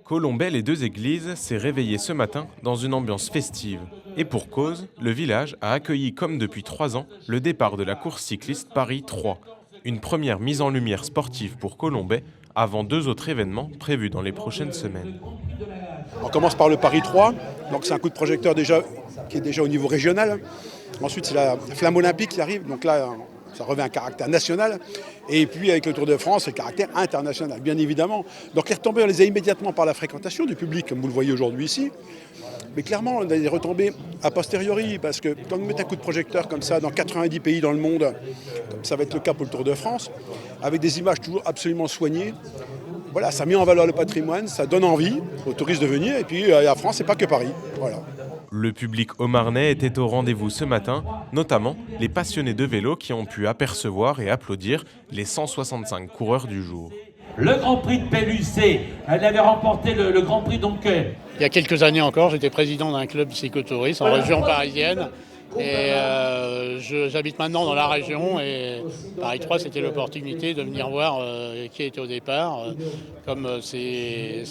Colombey, les deux églises, s'est réveillé ce matin dans une ambiance festive. Et pour cause, le village a accueilli comme depuis 3 ans le départ de la course cycliste Paris 3. Une première mise en lumière sportive pour Colombey avant 2 autres événements prévus dans les prochaines semaines. On commence par le Paris 3, donc c'est un coup de projecteur qui est déjà au niveau régional. Ensuite c'est la flamme olympique qui arrive, donc là ça revêt un caractère national. Et puis avec le Tour de France, c'est le caractère international, bien évidemment. Donc les retombées, on les a immédiatement par la fréquentation du public, comme vous le voyez aujourd'hui ici. Mais clairement, on a des retombées a posteriori, parce que quand on met un coup de projecteur comme ça dans 90 pays dans le monde, comme ça va être le cas pour le Tour de France, avec des images toujours absolument soignées, voilà, ça met en valeur le patrimoine, ça donne envie aux touristes de venir. Et puis la France, c'est pas que Paris. Voilà. Le public haut-marnais était au rendez-vous ce matin, notamment les passionnés de vélo qui ont pu apercevoir et applaudir les 165 coureurs du jour. Le Grand Prix de Pellucé, elle avait remporté le Grand Prix donc. Il y a quelques années encore, j'étais président d'un club cyclotourisme en région parisienne. Et j'habite maintenant dans la région et Paris 3 c'était l'opportunité de venir voir qui était au départ. Comme c'est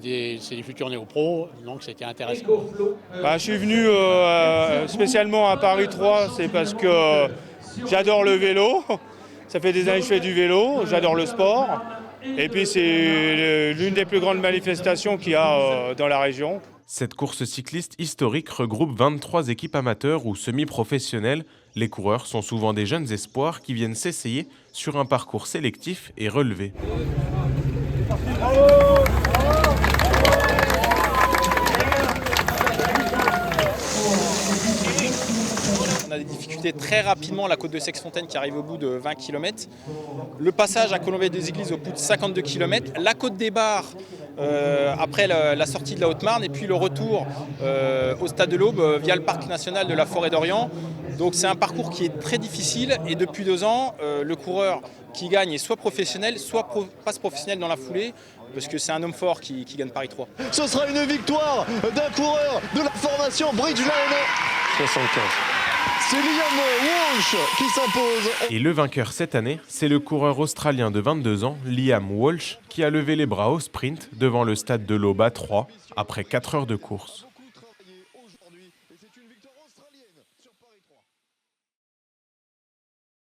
des futurs néo-pros, donc c'était intéressant. Je suis venu spécialement à Paris 3, c'est parce que j'adore le vélo. Ça fait des années que je fais du vélo, j'adore le sport. Et puis c'est l'une des plus grandes manifestations qu'il y a dans la région. Cette course cycliste historique regroupe 23 équipes amateurs ou semi-professionnelles. Les coureurs sont souvent des jeunes espoirs qui viennent s'essayer sur un parcours sélectif et relevé. On a des difficultés très rapidement, la côte de Seix-Fontaine qui arrive au bout de 20 km. Le passage à Colombey-des-Églises au bout de 52 km. La côte des Bars après la sortie de la Haute-Marne et puis le retour au Stade de l'Aube via le parc national de la Forêt d'Orient. Donc c'est un parcours qui est très difficile et depuis 2 ans, le coureur qui gagne est soit professionnel, soit passe professionnel dans la foulée. Parce que c'est un homme fort qui gagne Paris 3. Ce sera une victoire d'un coureur de la formation Bridgestone. 75. C'est Liam Walsh qui s'impose. Et le vainqueur cette année, c'est le coureur australien de 22 ans, Liam Walsh, qui a levé les bras au sprint devant le stade de l'Aube à 3 après 4 heures de course.